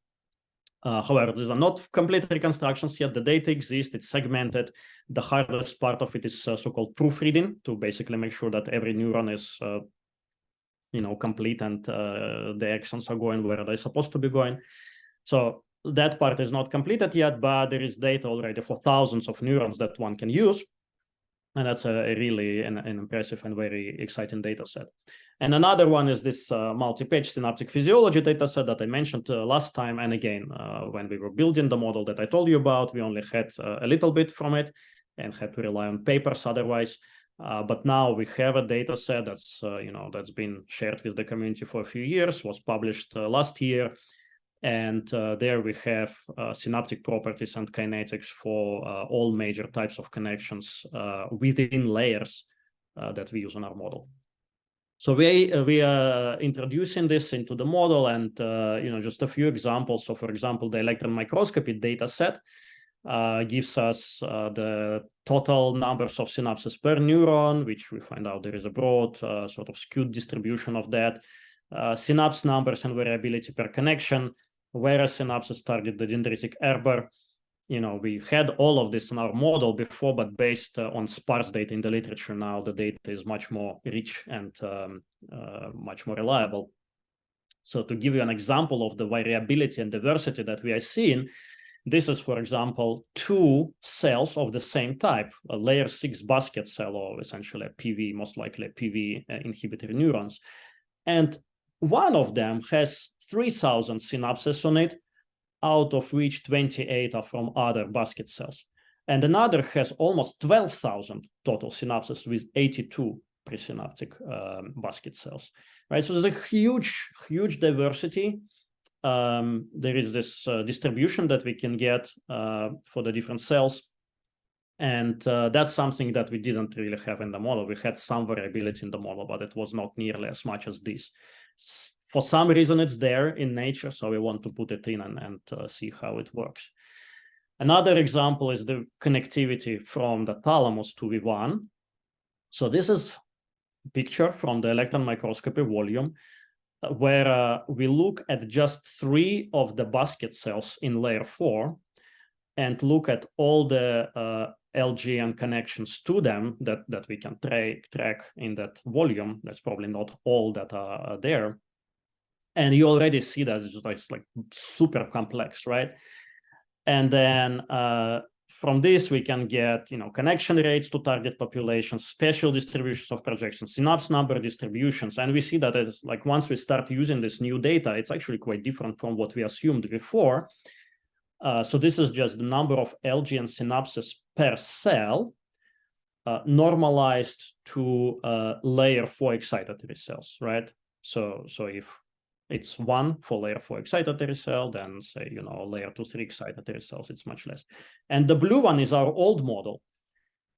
However, these are not complete reconstructions yet. The data exists, it's segmented. The hardest part of it is so-called proofreading, to basically make sure that every neuron is complete and the axons are going where they're supposed to be going. So that part is not completed yet, but there is data already for thousands of neurons that one can use. And that's a really an impressive and very exciting data set. And another one is this multi-page synaptic physiology data set that I mentioned last time. And again, when we were building the model that I told you about, we only had a little bit from it and had to rely on papers otherwise. But now we have a data set that's, that's been shared with the community for a few years, was published last year. And there we have synaptic properties and kinetics for all major types of connections within layers that we use in our model. So we are introducing this into the model, and just a few examples. So for example, the electron microscopy data set gives us the total numbers of synapses per neuron, which we find out there is a broad sort of skewed distribution of that. Synapse numbers and variability per connection, where a synapses target the dendritic error. We had all of this in our model before, but based on sparse data in the literature now, the data is much more rich and much more reliable. So to give you an example of the variability and diversity that we are seeing, this is, for example, 2 cells of the same type, a layer 6 basket cell, or essentially a PV, most likely a PV inhibitory neurons. And one of them has 3,000 synapses on it, out of which 28 are from other basket cells. And another has almost 12,000 total synapses with 82 presynaptic basket cells, right? So there's a huge diversity. There is this distribution that we can get for the different cells. And that's something that we didn't really have in the model. We had some variability in the model, but it was not nearly as much as this. For some reason, it's there in nature, so we want to put it in and see how it works. Another example is the connectivity from the thalamus to V1. So this is a picture from the electron microscopy volume, where we look at just 3 of the basket cells in layer 4 and look at all the LGN connections to them that we can track in that volume. That's probably not all that are there. And you already see that it's like super complex, right? And then from this, we can get connection rates to target populations, spatial distributions of projections, synapse number distributions. And we see that as like once we start using this new data, it's actually quite different from what we assumed before. So this is just the number of LGN synapses per cell normalized to layer 4 excitatory cells, right? So if it's 1 for layer 4 excitatory cell, then say, layer 2, 3 excitatory cells, it's much less. And the blue one is our old model.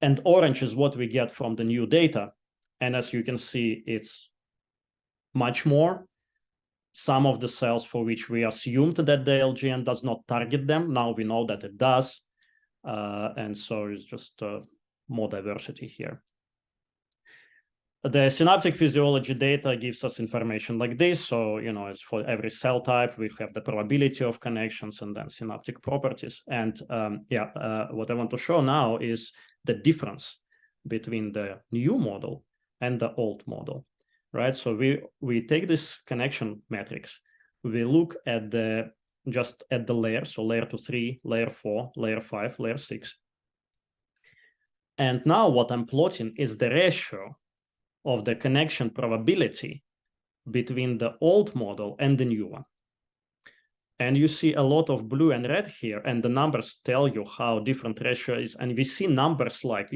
And orange is what we get from the new data. And as you can see, it's much more. Some of the cells for which we assumed that the LGN does not target them, now we know that it does. And so it's just more diversity here. The synaptic physiology data gives us information like this. So, it's for every cell type, we have the probability of connections and then synaptic properties. And what I want to show now is the difference between the new model and the old model, right? So we take this connection matrix, we look at just at the layers, so layer 2, 3, layer 4, layer 5, layer 6. And now what I'm plotting is the ratio of the connection probability between the old model and the new one. And you see a lot of blue and red here, and the numbers tell you how different ratio is. And we see numbers like,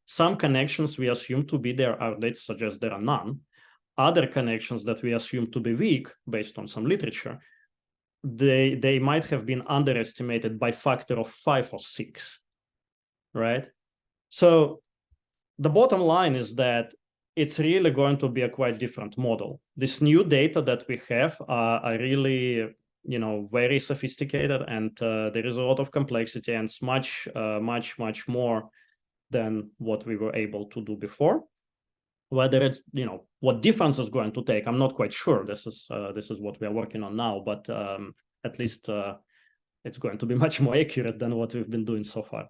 some connections we assume to be there, our data suggests there are none. Other connections that we assume to be weak, based on some literature, they might have been underestimated by factor of 5 or 6, right? So the bottom line is that it's really going to be a quite different model. This new data that we have are really, very sophisticated, and there is a lot of complexity, and it's much more than what we were able to do before. Whether it's, what difference is going to take, I'm not quite sure. This is what we are working on now, but at least it's going to be much more accurate than what we've been doing so far.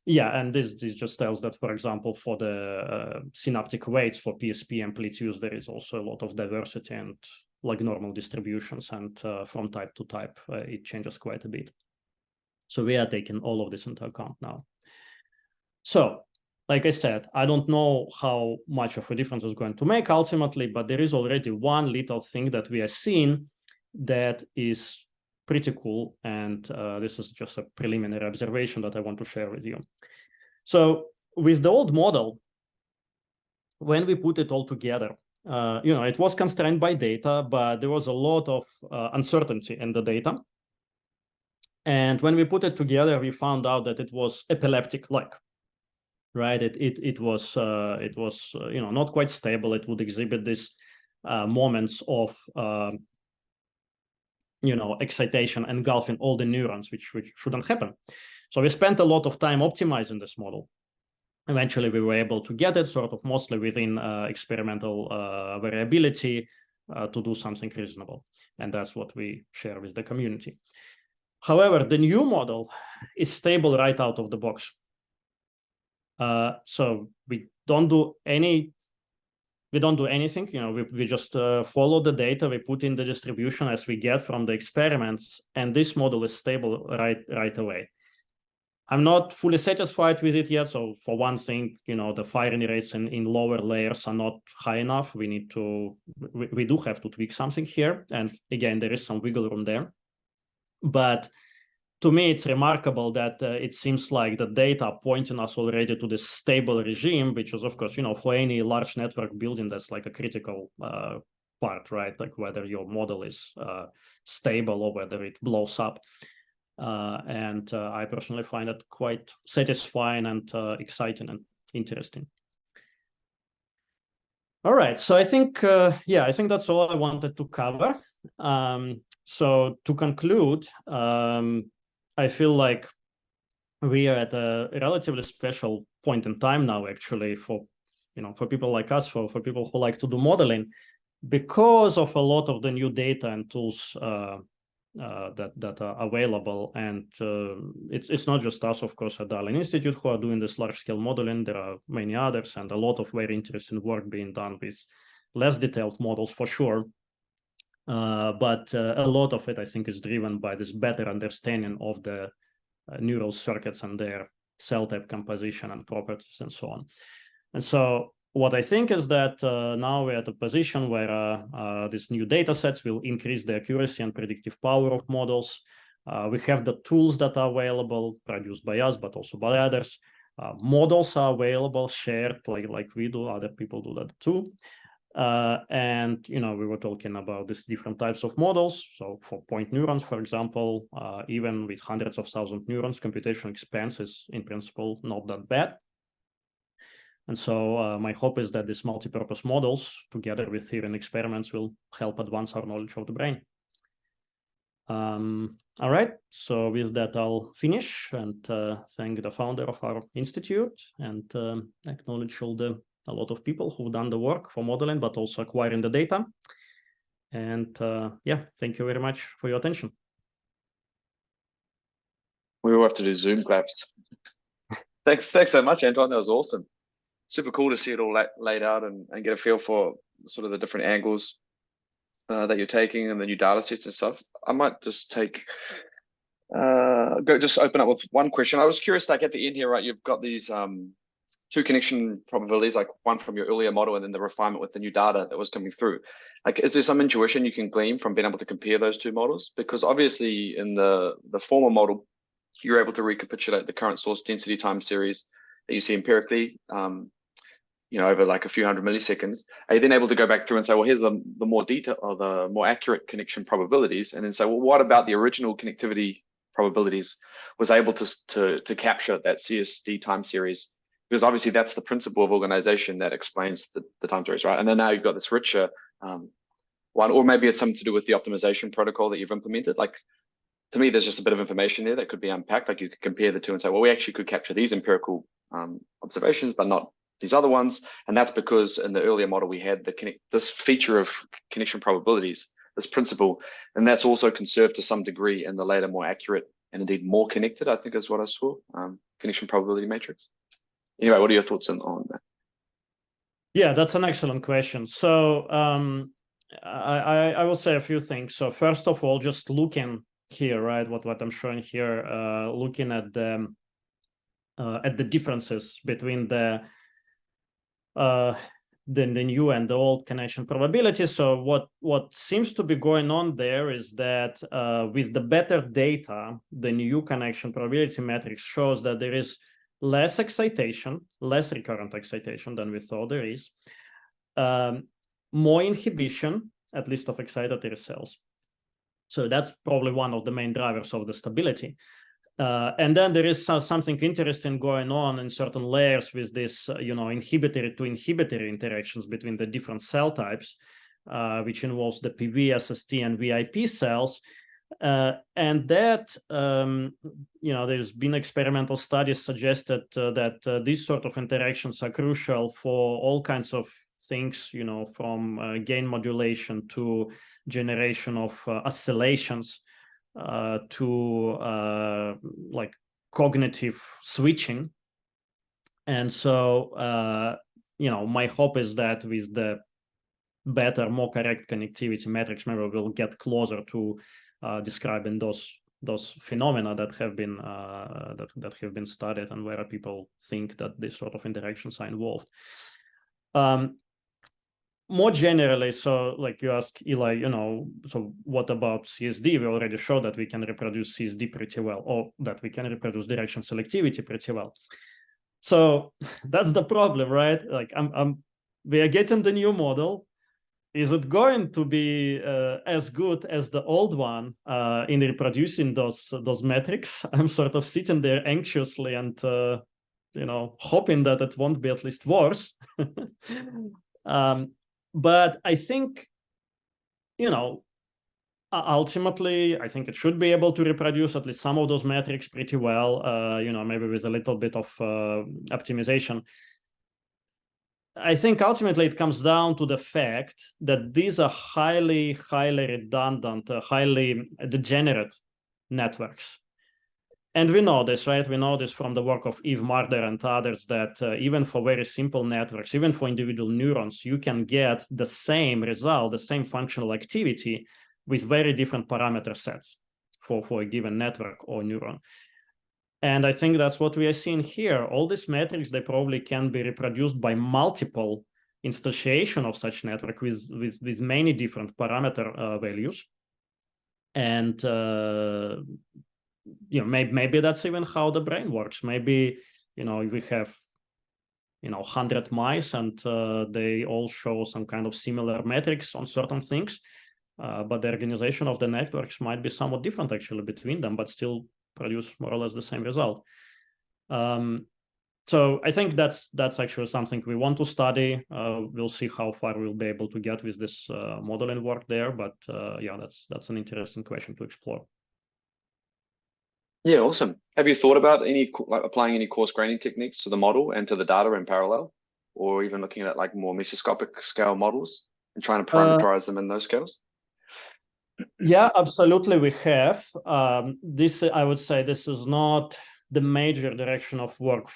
Yeah, and this just tells that, for example, for the synaptic weights for PSP amplitudes, there is also a lot of diversity and like normal distributions, and from type to type, it changes quite a bit. So we are taking all of this into account now. So, like I said, I don't know how much of a difference it's going to make ultimately, but there is already one little thing that we are seeing that is pretty cool. And this is just a preliminary observation that I want to share with you. So with the old model, when we put it all together, it was constrained by data, but there was a lot of uncertainty in the data. And when we put it together, we found out that it was epileptic-like, right? It was not quite stable. It would exhibit these moments of excitation engulfing all the neurons, which shouldn't happen. So we spent a lot of time optimizing this model. Eventually, we were able to get it sort of mostly within experimental variability to do something reasonable. And that's what we share with the community. However, the new model is stable right out of the box. So we don't do anything, we just follow the data, we put in the distribution as we get from the experiments, and this model is stable right away. I'm not fully satisfied with it yet. So for one thing, the firing rates in lower layers are not high enough. We do have to tweak something here. And again, there is some wiggle room there. But to me, it's remarkable that it seems like the data are pointing us already to this stable regime, which is, of course, for any large network building, that's like a critical part, right? Like whether your model is stable or whether it blows up. And I personally find it quite satisfying and exciting and interesting. All right, so I think that's all I wanted to cover. So to conclude, I feel like we are at a relatively special point in time now, actually, for people like us, for people who like to do modeling, because of a lot of the new data and tools that are available. And it's not just us, of course, at Darling Institute who are doing this large-scale modeling. There are many others, and a lot of very interesting work being done with less detailed models for sure. But a lot of it, I think, is driven by this better understanding of the neural circuits and their cell type composition and properties and so on. And so what I think is that now we're at a position where these new data sets will increase the accuracy and predictive power of models. We have the tools that are available, produced by us, but also by others. Models are available, shared, like we do. Other people do that too. And we were talking about these different types of models. So for point neurons, for example, even with hundreds of thousands neurons, computational expense is in principle not that bad. And so my hope is that these multi-purpose models, together with theory and experiments, will help advance our knowledge of the brain. All right, so with that, I'll finish and thank the founder of our institute and acknowledge a lot of people who've done the work for modeling, but also acquiring the data. And thank you very much for your attention. We will have to do Zoom claps. Thanks so much, Anton. That was awesome. Super cool to see it all laid out and get a feel for sort of the different angles that you're taking and the new data sets and stuff, I might just just open up with one question. I was curious, like at the end here, right, you've got these two connection probabilities, like one from your earlier model and then the refinement with the new data that was coming through. Like, is there some intuition you can glean from being able to compare those two models? Because obviously in the former model, you're able to recapitulate the current source density time series that you see empirically, over like a few hundred milliseconds. Are you then able to go back through and say, well, here's the more detail or the more accurate connection probabilities, and then say, well, what about the original connectivity probabilities was able to capture that CSD time series? Because obviously that's the principle of organization that explains the time series, right? And then now you've got this richer one, or maybe it's something to do with the optimization protocol that you've implemented. Like, to me, there's just a bit of information there that could be unpacked. Like, you could compare the two and say, well, we actually could capture these empirical observations, but not these other ones. And that's because in the earlier model, we had this feature of connection probabilities, this principle, and that's also conserved to some degree in the later, more accurate and indeed more connected, I think is what I saw, connection probability matrix. Anyway, what are your thoughts on that? Yeah, that's an excellent question. So I will say a few things. So first of all, just looking here, right, what I'm showing here, looking at the differences between the new and the old connection probability. So what seems to be going on there is that with the better data, the new connection probability matrix shows that there is less excitation, less recurrent excitation than we thought there is, more inhibition, at least of excitatory cells. So that's probably one of the main drivers of the stability. And then there is something interesting going on in certain layers with this, inhibitory to inhibitory interactions between the different cell types, which involves the PV, SST, and VIP cells. And that, there's been experimental studies suggested that these sort of interactions are crucial for all kinds of things, from gain modulation to generation of oscillations, to like cognitive switching. And so, my hope is that with the better, more correct connectivity metrics, maybe we'll get closer to describing those phenomena that have been that have been studied and where people think that these sort of interactions are involved. More generally, so like you asked, Eli, so what about CSD? We already showed that we can reproduce CSD pretty well, or that we can reproduce direction selectivity pretty well. So that's the problem, right? Like we are getting the new model. Is it going to be as good as the old one in reproducing those metrics? I'm sort of sitting there anxiously and hoping that it won't be at least worse. But I think, ultimately, I think it should be able to reproduce at least some of those metrics pretty well, maybe with a little bit of optimization. I think ultimately it comes down to the fact that these are highly, highly redundant, highly degenerate networks. And we know this, right? We know this from the work of Yves Marder and others, that even for very simple networks, even for individual neurons, you can get the same result, the same functional activity with very different parameter sets for a given network or neuron. And I think that's what we are seeing here. All these metrics, they probably can be reproduced by multiple instantiation of such network with many different parameter values. And maybe that's even how the brain works. Maybe, we have, 100 mice and they all show some kind of similar metrics on certain things, but the organization of the networks might be somewhat different actually between them, but still produce more or less the same result. So I think that's actually something we want to study. We'll see how far we'll be able to get with this modeling work there, but yeah, that's an interesting question to explore. Yeah, awesome. Have you thought about applying any coarse graining techniques to the model and to the data in parallel, or even looking at like more mesoscopic scale models and trying to parameterize them in those scales? Yeah, absolutely, we have. I would say this is not the major direction of work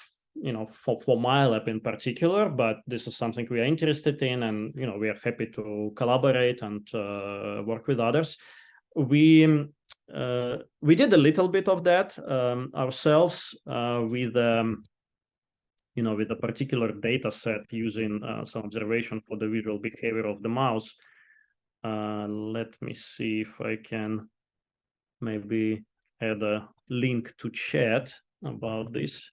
for MyLab in particular, but this is something we are interested in, and we are happy to collaborate and work with others. We did a little bit of that ourselves with with a particular data set using some observation for the visual behavior of the mouse. Let me see if I can maybe add a link to chat about this.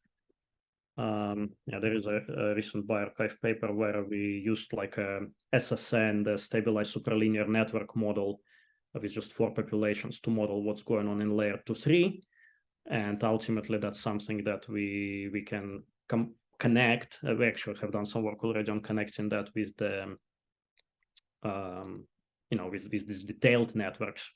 There is a recent bioRxiv paper where we used like a SSN, the stabilized superlinear network model with just 4 populations to model what's going on in layer 2-3. And ultimately, that's something that we can connect. We actually have done some work already on connecting that with the, with these detailed networks.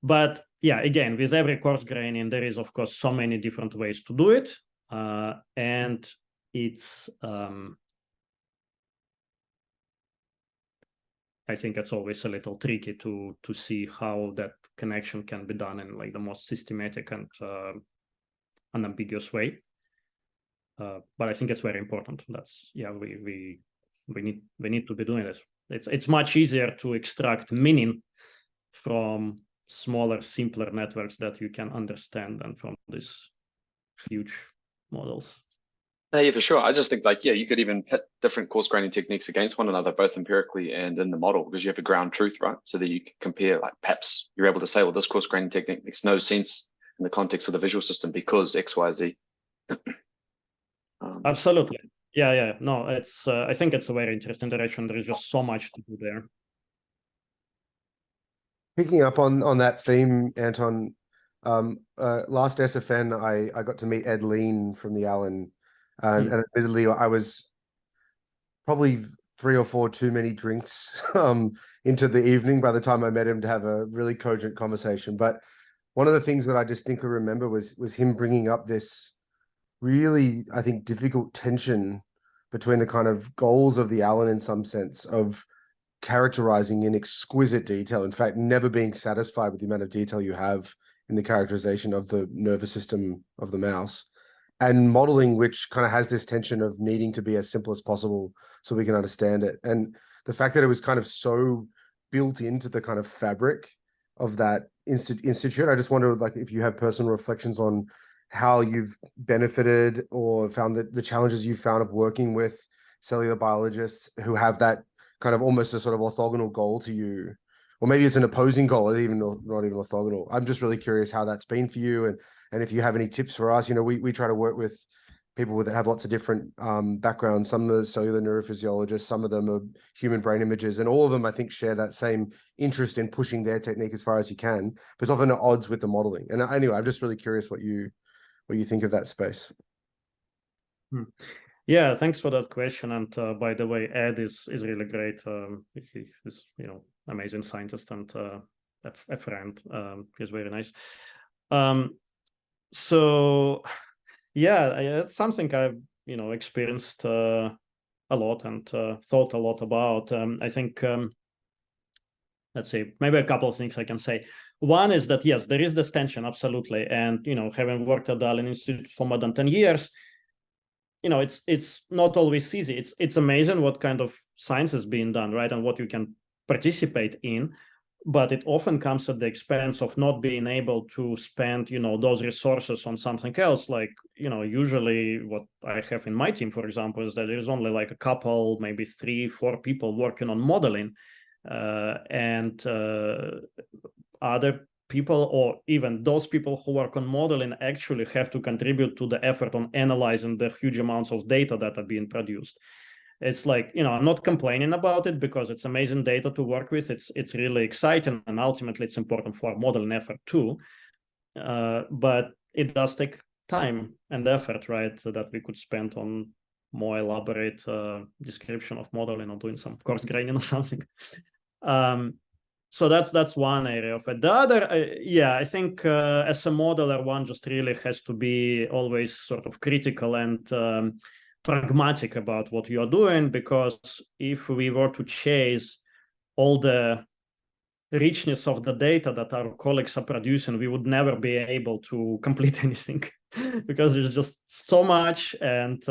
But yeah, again, with every coarse graining, there is, of course, so many different ways to do it. And it's, I think it's always a little tricky to see how that connection can be done in like the most systematic and unambiguous way. But I think it's very important. That's, yeah, we need to be doing this. It's much easier to extract meaning from smaller, simpler networks that you can understand than from these huge models. Yeah, for sure. I just think like, yeah, you could even pit different coarse graining techniques against one another, both empirically and in the model, because you have a ground truth, right? So that you can compare, like perhaps you're able to say, well, this coarse graining technique makes no sense in the context of the visual system because X, Y, Z. Absolutely. Yeah. No, it's, I think it's a very interesting direction. There is just so much to do there. Picking up on that theme, Anton, last SFN, I got to meet Ed Lean from the Allen, and admittedly, I was probably 3 or 4 too many drinks into the evening by the time I met him to have a really cogent conversation. But one of the things that I distinctly remember was him bringing up this really, I think, difficult tension between the kind of goals of the Allen in some sense of characterizing in exquisite detail, in fact, never being satisfied with the amount of detail you have in the characterization of the nervous system of the mouse, and modeling, which kind of has this tension of needing to be as simple as possible so we can understand it. And the fact that it was kind of so built into the kind of fabric of that institute, I just wonder, like, if you have personal reflections on how you've benefited or found that the challenges you've found of working with cellular biologists who have that kind of almost a sort of orthogonal goal to you, or maybe it's an opposing goal, even not even orthogonal. I'm just really curious how that's been for you, and if you have any tips for us. We try to work with people that have lots of different backgrounds. Some are cellular neurophysiologists, some of them are human brain imagers, and all of them, I think, share that same interest in pushing their technique as far as you can, but it's often at odds with the modeling. And anyway, I'm just really curious what you think of that space. Yeah, thanks for that question. And by the way, Ed is really great. He's amazing scientist and a friend. He's very nice. So yeah, it's something I've experienced a lot and thought a lot about. I think let's say maybe a couple of things I can say. One is that yes, there is this tension, absolutely, and having worked at the Allen Institute for more than 10 years. It's not always easy. It's amazing what kind of science is being done, right, and what you can participate in, but it often comes at the expense of not being able to spend, those resources on something else. Like, usually what I have in my team, for example, is that there's only like a couple, maybe 3-4 people working on modeling, and other people, or even those people who work on modeling, actually have to contribute to the effort on analyzing the huge amounts of data that are being produced. It's like, I'm not complaining about it because it's amazing data to work with. It's really exciting, and ultimately it's important for our modeling effort too. But it does take time and effort, right, that we could spend on more elaborate description of modeling or doing some coarse graining or something. So that's one area of it. The other, I think as a modeler, one just really has to be always sort of critical and pragmatic about what you're doing, because if we were to chase all the richness of the data that our colleagues are producing, we would never be able to complete anything. because there's just so much, and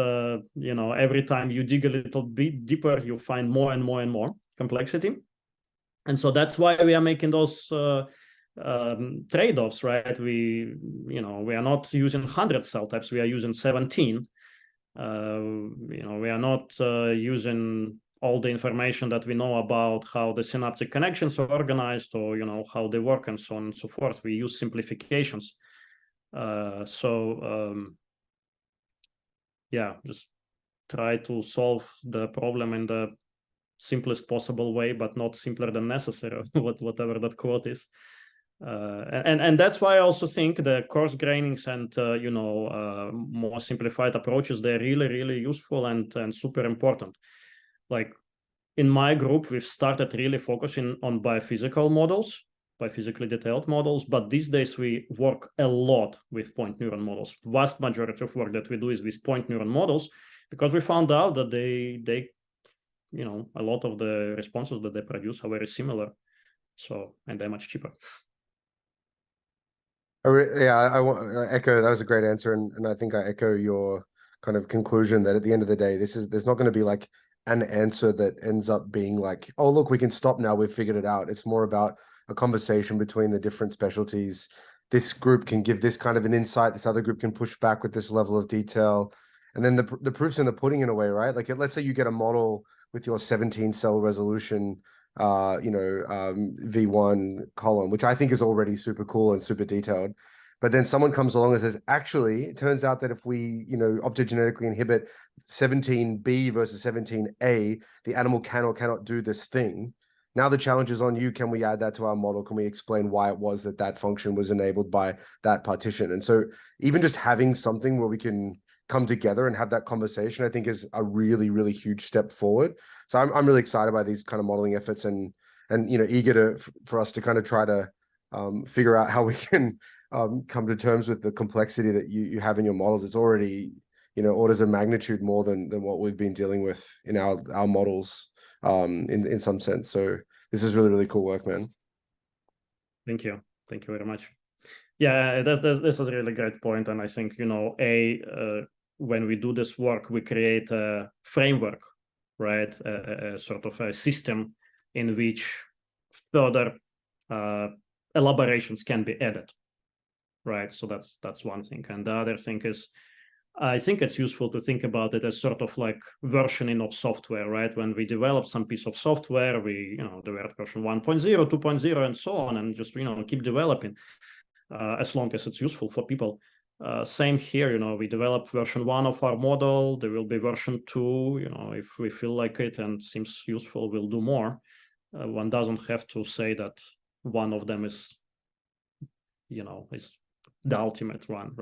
you know, every time you dig a little bit deeper, you find more and more and more complexity. And so that's why we are making those trade-offs, right? We are not using 100 cell types, we are using 17. We are not using all the information that we know about how the synaptic connections are organized, or how they work, and so on and so forth. We use simplifications. Yeah, just try to solve the problem in the simplest possible way, but not simpler than necessary, whatever that quote is. And that's why I also think the coarse grainings and more simplified approaches, they're really, really useful and super important. Like in my group, we've started really focusing on biophysical models, biophysically detailed models, but these days we work a lot with point neuron models. Vast majority of work that we do is with point neuron models, because we found out that they a lot of the responses that they produce are very similar. So, and they're much cheaper. I echo, that was a great answer, and I think I echo your kind of conclusion that at the end of the day, there's not going to be like an answer that ends up being like, oh look, we can stop now, we've figured it out. It's more about a conversation between the different specialties. This group can give this kind of an insight, this other group can push back with this level of detail, and then the proof's in the pudding in a way, right? Like let's say you get a model with your 17 cell resolution V1 column, which I think is already super cool and super detailed. But then someone comes along and says, actually, it turns out that if we, optogenetically inhibit 17B versus 17A, the animal can or cannot do this thing. Now the challenge is on you. Can we add that to our model? Can we explain why it was that function was enabled by that partition? And so even just having something where we can come together and have that conversation, I think is a really, really huge step forward. So I'm really excited by these kind of modeling efforts, and eager for us to kind of try to figure out how we can come to terms with the complexity that you have in your models. It's already orders of magnitude more than what we've been dealing with in our models in some sense. So this is really, really cool work, man. Thank you very much. Yeah, this is a really great point, and I think when we do this work, we create a framework, right? A sort of a system in which further elaborations can be added, right? So that's one thing. And the other thing is, I think it's useful to think about it as sort of like versioning of software, right? When we develop some piece of software, we develop version 1.0, 2.0, and so on, and just keep developing as long as it's useful for people. Same here, we develop version 1 of our model. There will be version 2. If we feel like it and seems useful, we'll do more. One doesn't have to say that one of them is is the ultimate one, right?